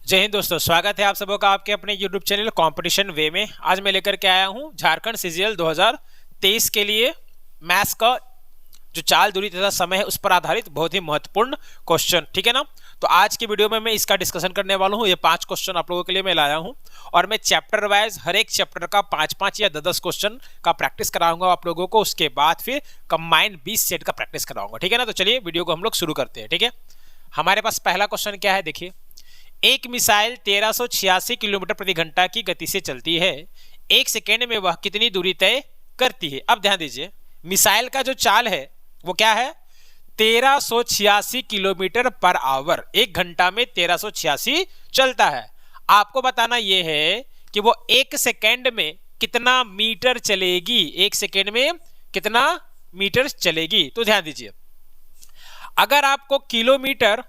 जय हिंद दोस्तों, स्वागत है आप सबों का आपके अपने YouTube चैनल कंपटीशन वे में। आज मैं लेकर के आया हूं झारखंड सीजीएल 2023 के लिए मैथ्स का जो चाल, दूरी तथा समय है उस पर आधारित बहुत ही महत्वपूर्ण क्वेश्चन। ठीक है ना। तो आज की वीडियो में मैं इसका डिस्कशन करने वाला हूं। ये 5 क्वेश्चन आप लोगों के लिए मैं लाया हूं और मैं चैप्टर वाइज हर एक चैप्टर का 5-5 या 10 क्वेश्चन का प्रैक्टिस कराऊंगा आप लोगों को। उसके बाद फिर कंबाइंड 20 सेट का प्रैक्टिस कराऊंगा। ठीक है ना। तो चलिए वीडियो को हम लोग शुरू करते हैं। ठीक है, हमारे पास पहला क्वेश्चन क्या है, देखिए। एक मिसाइल 1386 किलोमीटर प्रति घंटा की गति से चलती है। एक सेकेंड में वह कितनी दूरी तय करती है? अब ध्यान दीजिए, मिसाइल का जो चाल है वो क्या है? 1386 किलोमीटर पर आवर। एक घंटा में 1386 चलता है। आपको बताना यह है कि वो एक सेकेंड में कितना मीटर चलेगी। एक सेकेंड में कितना मीटर चलेगी? तो ध्यान दीजिए, अगर आपको किलोमीटर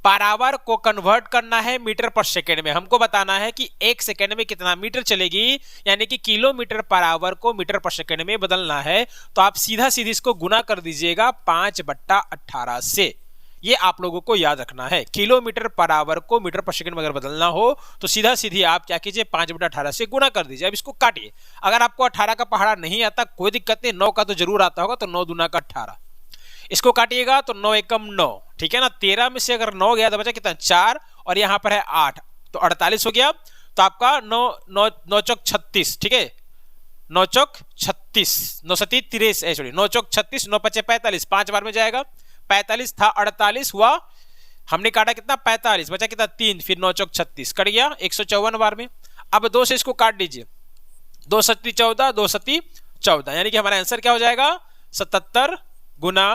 पर आवर को कन्वर्ट करना है मीटर पर सेकेंड में, हमको बताना है कि एक सेकेंड में कितना मीटर चलेगी, यानी कि किलोमीटर पर आवर को मीटर पर सेकेंड में बदलना है, तो आप सीधा सीधी इसको गुना कर दीजिएगा 5/18 से। ये आप लोगों को याद रखना है। किलोमीटर पर आवर को मीटर पर सेकेंड में अगर बदलना हो तो सीधा सीधी आप क्या कीजिए, 5/18 से गुना कर दीजिए। अब इसको काटिए। अगर आपको 18 का पहाड़ा नहीं आता कोई दिक्कत नहीं, 9 का तो जरूर आता होगा, तो 9 दूना का 18। इसको काटिएगा तो 9 एकम 9। ठीक है ना। 13 में से अगर 9 गया तो बचा कितना? 4, और यहां पर है 8, तो 48 हो गया। तो आपका 9 चौक 36। ठीक है, 9 चौक 36, 9 सती 30, सॉरी 9 चौक 36, 9 पचे 45, 5 बार में जाएगा। 45 था, 48 हुआ, हमने काटा कितना? 45, बचा कितना? 3, फिर 9 चौक 36 कट गया 154 बार में। अब 2 से इसको काट दीजिए, 2 सती 14, 2 सती 14, यानी कि हमारा आंसर क्या हो जाएगा? 77 गुना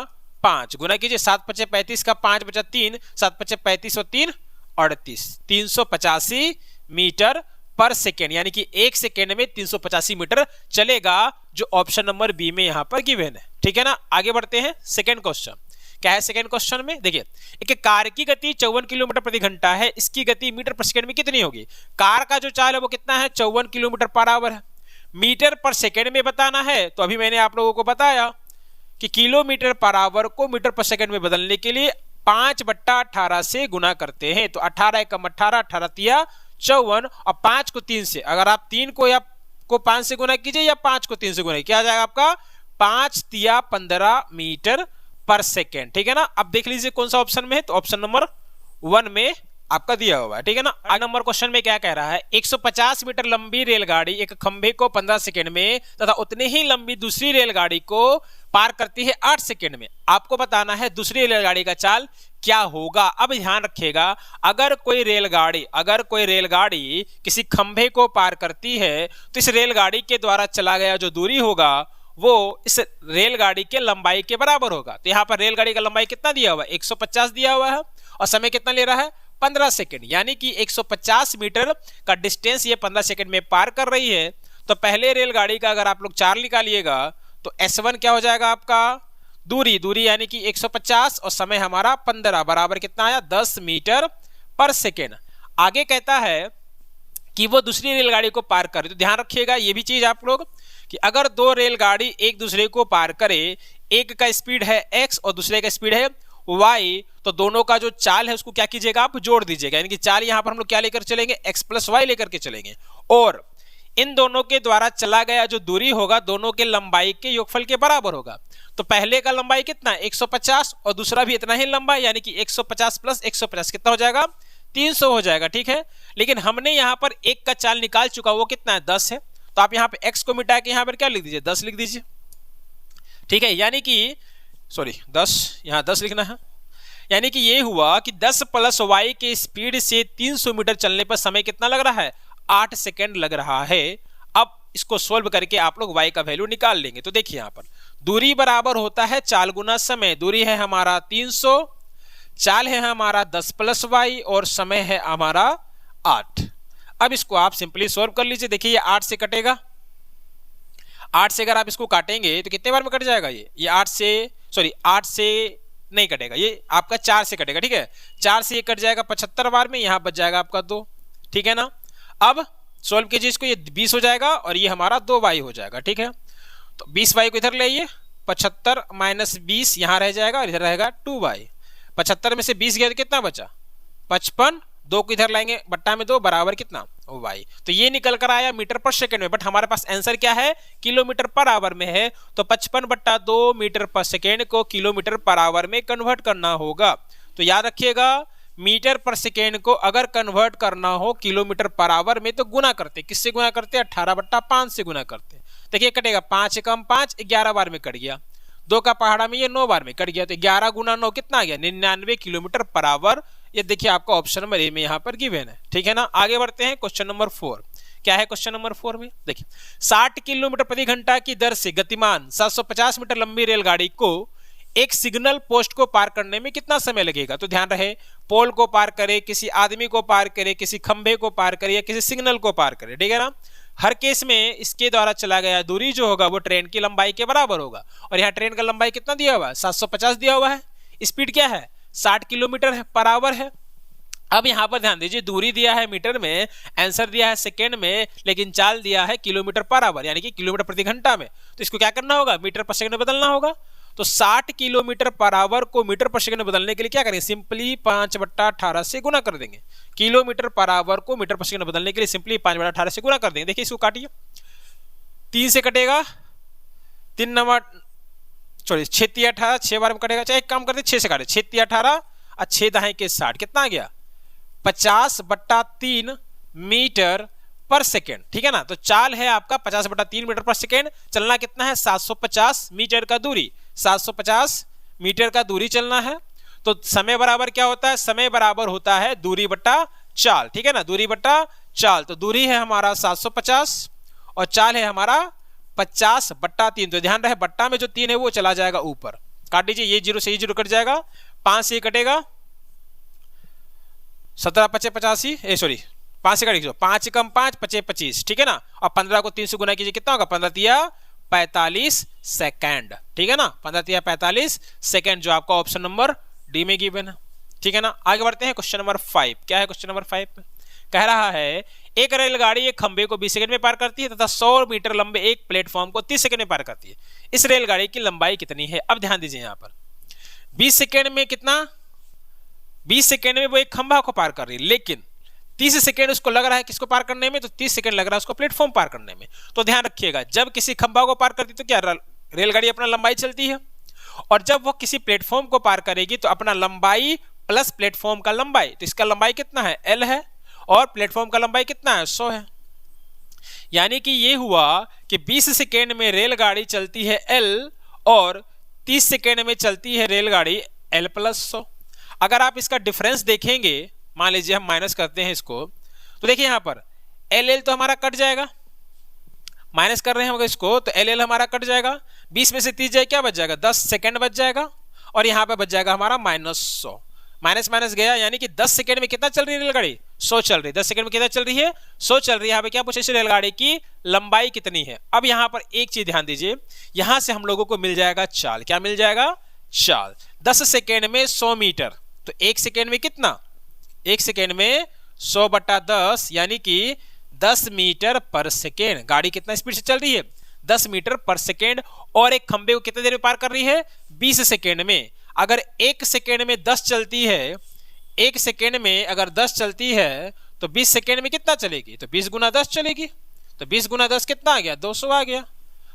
5। गुना कीजिए, 7 पचे 35 का 5 बचा 3, 7 पचे 35 और 3 38, 385 मीटर पर सेकेंड, यानी कि एक सेकेंड में 385 मीटर चलेगा, जो ऑप्शन नंबर बी में यहां पर गिवन है। ठीक है ना। आगे बढ़ते हैं। सेकेंड क्वेश्चन क्या है? सेकेंड क्वेश्चन में देखिए, एक कार की गति 54 किलोमीटर प्रति घंटा है। इसकी गति मीटर पर सेकेंड में कितनी होगी? कार का जो चाल है वो कितना है? 54 किलोमीटर पर आवर है। मीटर पर सेकेंड में बताना है तो अभी मैंने आप लोगों को बताया कि किलोमीटर पर आवर को मीटर पर सेकंड में बदलने के लिए 5/18 से गुना करते हैं। तो 18 एकम 18, 18 तिया 54, और 5 को 3 से, अगर आप 3 को 5 से गुना कीजिए या 5 को 3 से गुना, क्या आ जाएगा आपका? 5 तिया 15 मीटर पर सेकेंड। ठीक है ना। अब देख लीजिए कौन सा ऑप्शन में है, तो ऑप्शन नंबर 1 में आपका दिया हुआ है। ठीक है ना। अगला नंबर क्वेश्चन में क्या कह रहा है? 150 मीटर लंबी रेलगाड़ी एक खंभे को 15 सेकंड में तथा उतने ही लंबी दूसरी रेलगाड़ी को पार करती है 8 सेकंड में। आपको बताना है दूसरी रेलगाड़ी का चाल क्या होगा। अब ध्यान रखिएगा, अगर कोई रेलगाड़ी किसी खंभे को पार करती है तो इस रेलगाड़ी के द्वारा चला गया जो दूरी होगा वो इस रेलगाड़ी के लंबाई के बराबर होगा। तो यहां पर रेलगाड़ी का लंबाई कितना दिया हुआ है? 150 दिया हुआ है, और समय कितना ले रहा है? 15 सेकंड, यानी कि 150 मीटर का डिस्टेंस ये 15 सेकंड में पार कर रही है। तो पहले रेलगाड़ी का अगर आप लोग 4 निकालिएगा तो S1 क्या हो जाएगा आपका? दूरी यानी कि 150, और समय हमारा 15, बराबर कितना आया? 10 मीटर पर सेकेंड। आगे कहता है कि वो दूसरी रेलगाड़ी को पार करे। तो ध्यान रखिएगा ये भी चीज आप लोग, कि अगर 2 रेलगाड़ी एक दूसरे को पार करे, एक का स्पीड है x और दूसरे का स्पीड है y, तो दोनों का जो चाल है उसको क्या कीजिएगा? आप जोड़ दीजिएगा, यानी कि चाल यहां पर हम लोग क्या लेकर चलेंगे? x + y लेकर के चलेंगे, और इन दोनों के द्वारा चला गया जो दूरी होगा दोनों के लंबाई के योगफल के बराबर होगा। तो पहले का लंबाई कितना? 150, और दूसरा भी इतना ही लंबा, यानी कि 150 + 150 कितना हो जाएगा? 300 हो जाएगा। ठीक है। लेकिन हमने यहां पर एक का चाल निकाल चुका, वो कितना है? 10 है। तो आप यहां पे x को मिटा के यहां पर क्या लिख दीजिए? 10 लिख दीजिए। ठीक है, यानी कि सॉरी 10, यहां 10 लिखना है। यानी कि ये हुआ कि 10 + y के स्पीड से 300 मीटर चलने पर समय कितना लग रहा है? 8 सेकेंड लग रहा है। अब इसको सोल्व करके आप लोग y का वैल्यू निकाल लेंगे। तो देखिए यहां पर दूरी बराबर होता है चाल गुना समय। दूरी है हमारा 300, चाल है हमारा 10 + y, और समय है हमारा 8। अब इसको आप सिंपली सोल्व कर लीजिए। देखिए ये 8 से कटेगा, 8 से अगर आप इसको काटेंगे तो कितने बार में कट जाएगा? ये 8 से नहीं कटेगा, ये आपका 4 से कटेगा। ठीक है, 4 से ये कट जाएगा 75 बार में, यहां बच जाएगा आपका 2। ठीक है ना। अब सोल्व कीजिए इसको, ये 20 हो जाएगा और ये हमारा 2y हो जाएगा। ठीक है, तो 20y को इधर ले आइए, 75 - 20 यहां रह जाएगा और इधर रहेगा 2y। 75 में से 20 गया तो कितना बचा? 55, 2 को इधर लाएंगे बट्टा में 2 बराबर कितना y। तो ये निकल कर आया मीटर पर सेकेंड में, बट हमारे पास आंसर क्या है किलोमीटर पर आवर में है। तो 55/2 मीटर पर सेकेंड को किलोमीटर पर आवर में कन्वर्ट करना होगा। तो याद रखिएगा मीटर पर सेकेंड को अगर कन्वर्ट करना हो किलोमीटर पर आवर में तो गुना करते, किससे गुना करते 18/5 से गुना करते। देखिए कटेगा 5 कम 5 11 बार में कट गया, 2 का पहाड़ा में ये 9 बार में कट गया, तो 11 गुना 9 कितना आ गया 99 किलोमीटर पर आवर। ये देखिए आपका ऑप्शन नंबर ए में यहाँ पर गिवन है, ठीक है ना। आगे बढ़ते हैं क्वेश्चन नंबर 4। क्या है क्वेश्चन नंबर 4 में, देखिए 60 किलोमीटर प्रति घंटा की दर से गतिमान 750 मीटर लंबी रेलगाड़ी को एक सिग्नल पोस्ट को पार करने में कितना समय लगेगा। तो ध्यान रहे पोल को पार करे, किसी आदमी को पार करे, किसी खंभे को पार करे या किसी सिग्नल को पार करे, ठीक है ना। हर केस में इसके द्वारा चला गया दूरी जो होगा वो ट्रेन की लंबाई के बराबर होगा। और यहाँ ट्रेन का लंबाई कितना दिया हुआ है 750 दिया हुआ है, स्पीड क्या है 60 किलोमीटर पर आवर है। अब यहाँ पर ध्यान दीजिए दूरी दिया है मीटर में, आंसर दिया है सेकेंड में, लेकिन चाल दिया है किलोमीटर पर आवर यानी कि किलोमीटर प्रति घंटा में। तो इसको क्या करना होगा मीटर पर सेकंड में बदलना होगा। तो 60 किलोमीटर पर आवर को मीटर पर सेकंड में बदलने के लिए क्या करेंगे सिंपली 5/18 से गुना कर देंगे। किलोमीटर पर आवर को मीटर पर सेकंड में बदलने के लिए सिंपली 5/18 से गुना कर देंगे। देखिए इसको काटिए, 3 से कटेगा 3 नंबर 6 18 6 बार में कटेगा, चाहे एक काम करते 6 से काटे 6 18 और 6 दाएं के 60 कितना आ गया 50/3 मीटर पर सेकेंड, ठीक है ना। तो चाल है आपका 50/3 मीटर पर सेकेंड, चलना कितना है 750 मीटर का दूरी, 750 मीटर का दूरी चलना है। तो समय बराबर क्या होता है, समय बराबर होता है दूरी बट्टा चाल, ठीक है ना, दूरी बट्टा चाल। तो दूरी है हमारा 750 और चाल है हमारा 50/3। तो ध्यान रहे बट्टा में जो 3 है वो चला जाएगा ऊपर, काट दीजिए, ये 0 से ये 0 कट जाएगा, 5 से कटेगा 17 5 85 सॉरी 5 से कटेगा 5 कम 5 5 25, ठीक है ना। और 15 को 3 से गुना कीजिए कितना होगा 15 तिया 45 सेकेंड, ठीक है ना, 15 तिया 45 सेकेंड, जो आपका ऑप्शन नंबर डी में गिवन है, ठीक है ना। आगे बढ़ते हैं क्वेश्चन नंबर 5। क्या है क्वेश्चन नंबर 5 पे, कह रहा है एक रेलगाड़ी एक खंबे को 20 सेकंड में पार करती है तथा 100 मीटर लंबे एक प्लेटफॉर्म को 30 सेकंड में पार करती है। इस रेलगाड़ी की लंबाई कितनी है। अब ध्यान दीजिए यहाँ पर 20 सेकंड में कितना 20 सेकंड में वो एक खंभा को पार कर रही है, लेकिन 30 सेकंड उसको लग रहा है किसको पार करने में, तो 30 सेकंड लग रहा है उसको प्लेटफॉर्म पार करने में। तो ध्यान रखिएगा जब किसी खंभा को पार करती तो क्या रेलगाड़ी अपना लंबाई चलती है, और जब वो किसी प्लेटफॉर्म को पार करेगी तो अपना लंबाई प्लस प्लेटफॉर्म का लंबाई, तो इसका लंबाई कितना है L है और प्लेटफॉर्म का लंबाई कितना है 100 है। यानी कि ये हुआ कि 20 सेकेंड में रेलगाड़ी चलती है L और 30 सेकेंड में चलती है रेलगाड़ी L + 100। अगर आप इसका डिफरेंस देखेंगे, मान लीजिए हम माइनस करते हैं इसको, तो देखिए यहाँ पर LL तो हमारा कट जाएगा, माइनस कर रहे हैं हम इसको तो LL हमारा कट जाएगा, 20 में से 30 जाए क्या बच जाएगा 10 सेकेंड बच जाएगा, और यहाँ पे बच जाएगा हमारा -100। माइनस माइनस गया, यानी कि 10 सेकेंड में कितना चल रही है रेलगाड़ी 100 चल रही है, 10 सेकेंड में कितना चल रही है 100 चल रही है। यहाँ पे क्या पूछे इस रेलगाड़ी की लंबाई कितनी है। अब यहाँ पर एक चीज ध्यान दीजिए, यहाँ से हम लोगों को मिल जाएगा चाल, क्या मिल जाएगा चाल, 10 सेकेंड में 100 मीटर, तो 1 सेकेंड में कितना 1 सेकेंड में 100/10 यानी कि 10 मीटर पर सेकेंड। गाड़ी कितना स्पीड से चल रही है 10 मीटर पर सेकेंड, और एक खंबे को कितने देर में पार कर रही है 20 सेकेंड में। अगर 1 सेकेंड में 10 चलती है, 1 सेकेंड में अगर 10 चलती है तो 20 सेकेंड में कितना चलेगी, तो 20 × 10 चलेगी, तो 20 × 10 कितना आ गया 200 आ गया।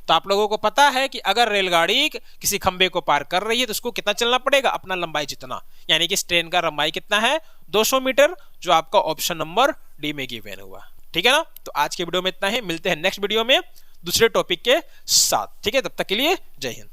तो आप लोगों को पता है कि अगर रेलगाड़ी किसी खंबे को पार कर रही है तो उसको कितना चलना पड़ेगा अपना लंबाई जितना, यानी कि इस ट्रेन का लंबाई कितना है 200 मीटर, जो आपका ऑप्शन नंबर डी में गिवन हुआ, ठीक है ना। तो आज के वीडियो में इतना ही, मिलते हैं नेक्स्ट वीडियो में दूसरे टॉपिक के साथ, ठीक है, तब तक के लिए जय हिंद।